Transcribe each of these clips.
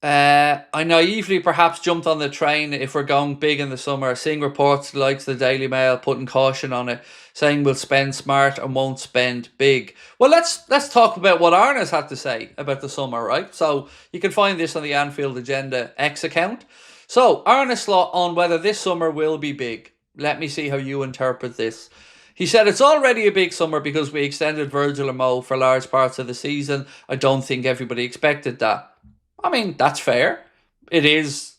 I naively perhaps jumped on the train if we're going big in the summer, seeing reports like the Daily Mail putting caution on it, saying we'll spend smart and won't spend big. Well, let's talk about what Arne's had to say about the summer, right? So you can find this on the Anfield Agenda X account. So Arne slot on whether this summer will be big. Let me see how you interpret this. He said it's already a big summer because we extended Virgil and Mo for large parts of the season. I don't think everybody expected that. I mean, that's fair. It is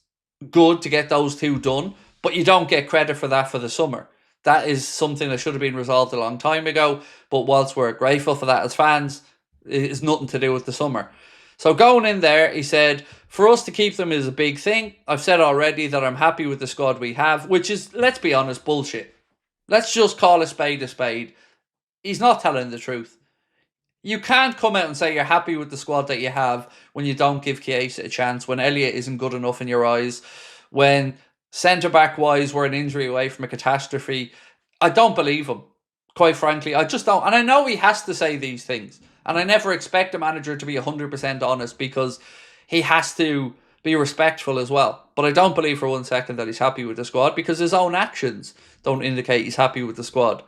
good to get those two done, but you don't get credit for that for the summer. That is something that should have been resolved a long time ago, but whilst we're grateful for that as fans, it is nothing to do with the summer. So going in there, he said, for us to keep them is a big thing. I've said already that I'm happy with the squad we have, which is, let's be honest, bullshit. Let's just call a spade a spade. He's not telling the truth. You can't come out and say you're happy with the squad that you have when you don't give Chiesa a chance, when Elliott isn't good enough in your eyes, when centre-back wise we're an injury away from a catastrophe. I don't believe him. Quite frankly, I just don't. And I know he has to say these things. And I never expect a manager to be 100% honest because he has to be respectful as well. But I don't believe for 1 second that he's happy with the squad because his own actions don't indicate he's happy with the squad.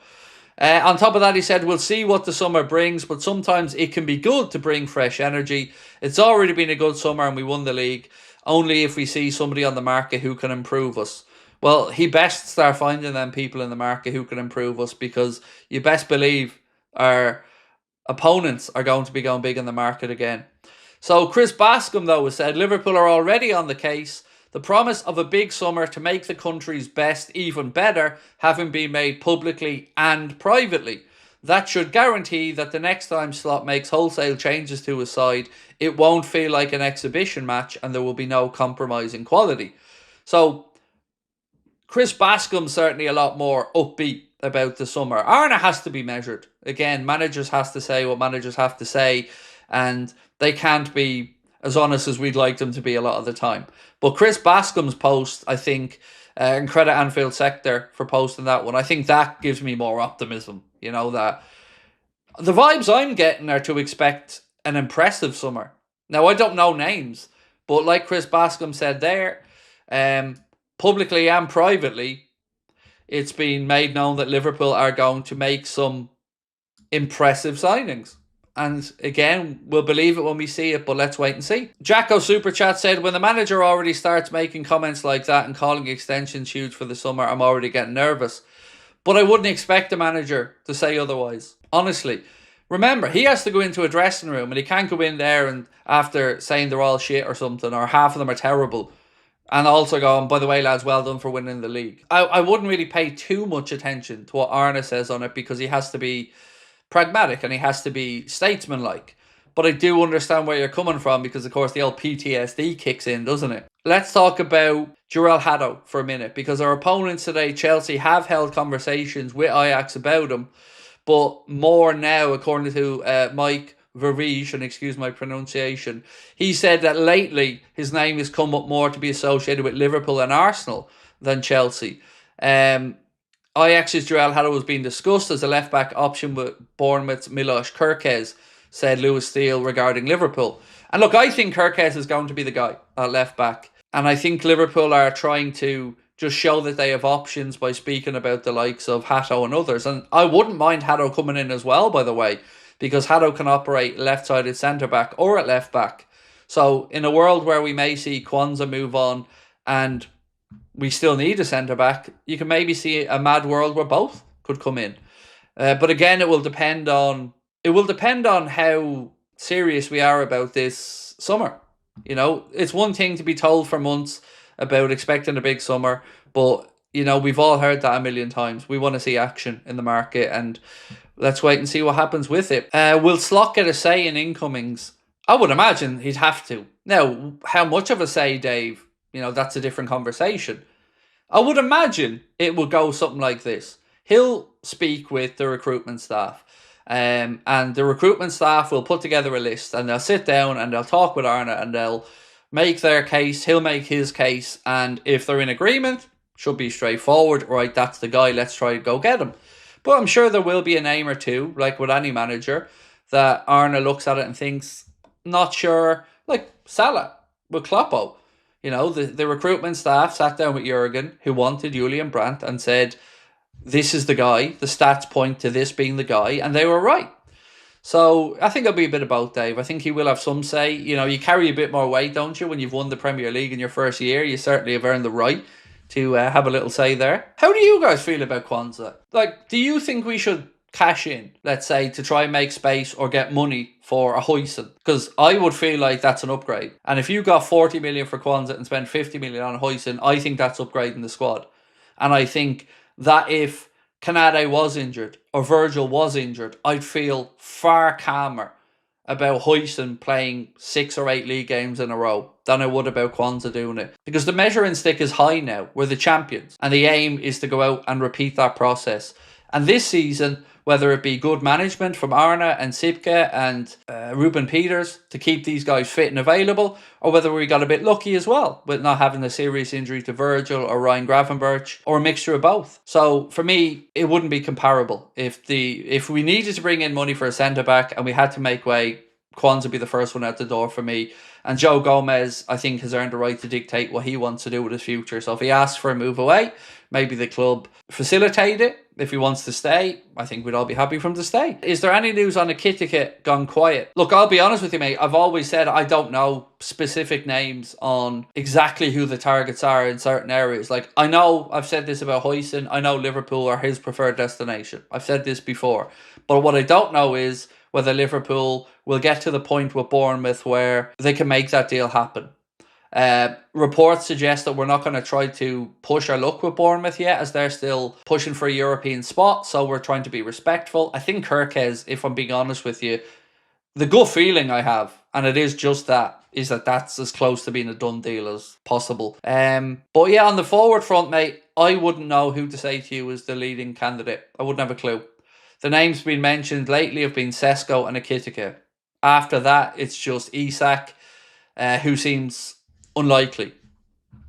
On top of that, he said, we'll see what the summer brings, but sometimes it can be good to bring fresh energy. It's already been a good summer and we won the league, only if we see somebody on the market who can improve us. Well, he best start finding them people in the market who can improve us because you best believe our opponents are going to be going big in the market again. So Chris Bascom, though, has said Liverpool are already on the case. The promise of a big summer to make the country's best even better having been made publicly and privately. That should guarantee that the next time Slot makes wholesale changes to his side, it won't feel like an exhibition match and there will be no compromise in quality. So Chris Bascom's certainly a lot more upbeat about the summer. Arne has to be measured. Again, managers has to say what managers have to say, and they can't be as honest as we'd like them to be a lot of the time. But Chris Bascom's post, I think, and credit Anfield Sector for posting that one, I think that gives me more optimism. You know, that the vibes I'm getting are to expect an impressive summer. Now, I don't know names, but like Chris Bascom said there, publicly and privately, it's been made known that Liverpool are going to make some impressive signings. And again, we'll believe it when we see it, but let's wait and see. Jacko Super Chat said, when the manager already starts making comments like that and calling extensions huge for the summer, I'm already getting nervous. But I wouldn't expect the manager to say otherwise. Honestly. Remember, he has to go into a dressing room and he can't go in there and after saying they're all shit or something, or half of them are terrible, and also going, by the way, lads, well done for winning the league. I wouldn't really pay too much attention to what Arne says on it because he has to be pragmatic and he has to be statesmanlike. But I do understand where you're coming from because, of course, the old PTSD kicks in, doesn't it? Let's talk about Jurel Haddo for a minute because our opponents today, Chelsea, have held conversations with Ajax about him, but more now, according to Mike Verige, and excuse my pronunciation, he said that lately his name has come up more to be associated with Liverpool and Arsenal than Chelsea. Ajax's Jurel Haddo was being discussed as a left-back option with Bournemouth's Milos Kerkez, said Lewis Steele regarding Liverpool. And look, I think Kerkez is going to be the guy at left-back. And I think Liverpool are trying to just show that they have options by speaking about the likes of Haddo and others. And I wouldn't mind Haddo coming in as well, by the way, because Haddo can operate left-sided centre-back or at left-back. So in a world where we may see Kwanzaa move on and we still need a centre-back, you can maybe see a mad world where both could come in. But again, it will depend on how serious we are about this summer. You know, it's one thing to be told for months about expecting a big summer, but, you know, we've all heard that a million times. We want to see action in the market, and let's wait and see what happens with it. Will Slot get a say in incomings? I would imagine he'd have to. Now, how much of a say, Dave? You know, that's a different conversation. I would imagine it will go something like this. He'll speak with the recruitment staff. And the recruitment staff will put together a list and they'll sit down and they'll talk with Arne and they'll make their case. He'll make his case. And if they're in agreement, should be straightforward. Right, that's the guy. Let's try to go get him. But I'm sure there will be a name or two, like with any manager, that Arne looks at it and thinks, not sure. Like Salah. with Kloppo. You know, the recruitment staff sat down with Jurgen, who wanted Julian Brandt, and said, this is the guy. The stats point to this being the guy, and they were right. So I think it'll be a bit of both, Dave. I think he will have some say. You know, you carry a bit more weight, don't you, when you've won the Premier League in your first year? You certainly have earned the right to have a little say there. How do you guys feel about Kwanzaa? Like, do you think we should cash in, let's say, to try and make space or get money for a Huijsen? Because I would feel like that's an upgrade. And if you got 40 million for Kwanzaa and spend 50 million on Huijsen, I think that's upgrading the squad. And I think that if Canade was injured or Virgil was injured, I'd feel far calmer about Huijsen playing 6 or 8 league games in a row than I would about Kwanzaa doing it. Because the measuring stick is high now. We're the champions. And the aim is to go out and repeat that process. And this season, whether it be good management from Arne and Sipke and Ruben Peters to keep these guys fit and available, or whether we got a bit lucky as well with not having a serious injury to Virgil or Ryan Gravenberch, or a mixture of both. So for me, it wouldn't be comparable. If we needed to bring in money for a centre-back and we had to make way, Kwanzaa would be the first one out the door for me. And Joe Gomez, I think, has earned the right to dictate what he wants to do with his future. So if he asks for a move away, maybe the club facilitate it. If he wants to stay, I think we'd all be happy for him to stay. Is there any news on Ekitike gone quiet? Look, I'll be honest with you, mate. I've always said I don't know specific names on exactly who the targets are in certain areas. Like, I know I've said this about Huijsen. I know Liverpool are his preferred destination. I've said this before. But what I don't know is whether Liverpool will get to the point with Bournemouth where they can make that deal happen. Reports suggest that we're not going to try to push our luck with Bournemouth yet, as they're still pushing for a European spot, so we're trying to be respectful. I think Kirkes, if I'm being honest with you, the gut feeling I have, and it is just that, is that that's as close to being a done deal as possible. But yeah, on the forward front, mate, I wouldn't know who to say to you as the leading candidate. I wouldn't have a clue. The names been mentioned lately have been Sesko and Ekitike. After that, it's just Isak, who seems unlikely.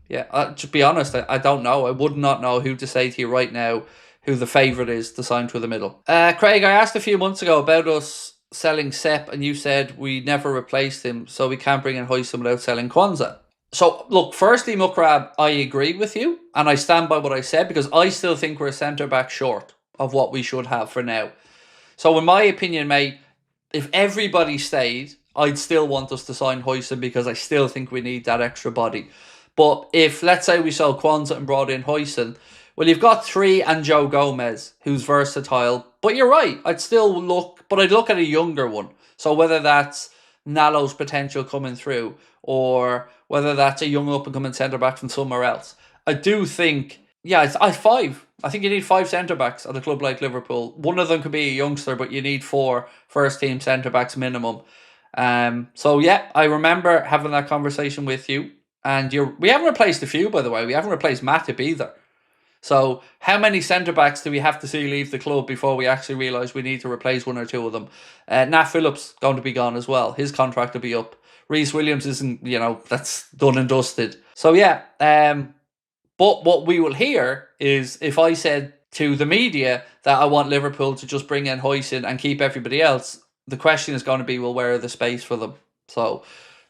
Yeah, to be honest, I don't know. I would not know who to say to you right now who the favourite is to sign through the middle. Craig, I asked a few months ago about us selling Sepp, and you said we never replaced him, so we can't bring in Huijsen without selling Kwanzaa. So, look, firstly, Mukrab, I agree with you, and I stand by what I said, because I still think we're a centre-back short of what we should have for now. So, in my opinion, mate, if everybody stayed, I'd still want us to sign Huijsen, because I still think we need that extra body. But if, let's say, we sold Kwanzaa and brought in Huijsen, well, you've got 3 and Joe Gomez, who's versatile. But you're right, I'd look at a younger one. So whether that's Nalo's potential coming through, or whether that's a young up-and-coming centre-back from somewhere else. I do think, I 5. I think you need 5 centre-backs at a club like Liverpool. One of them could be a youngster, but you need 4 first-team centre-backs minimum. So yeah, I remember having that conversation with you. And we haven't replaced a few, by the way. We haven't replaced Matip either. So how many centre-backs do we have to see leave the club before we actually realise we need to replace 1 or 2 of them? Nat Phillips going to be gone as well. His contract will be up. Reece Williams isn't, that's done and dusted. So yeah, but what we will hear is if I said to the media that I want Liverpool to just bring in Huijsen and keep everybody else, the question is going to be, well, where are the space for them? So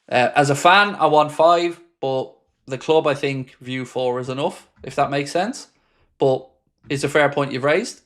as a fan, I want 5. But the club, I think, view 4 is enough, if that makes sense. But it's a fair point you've raised.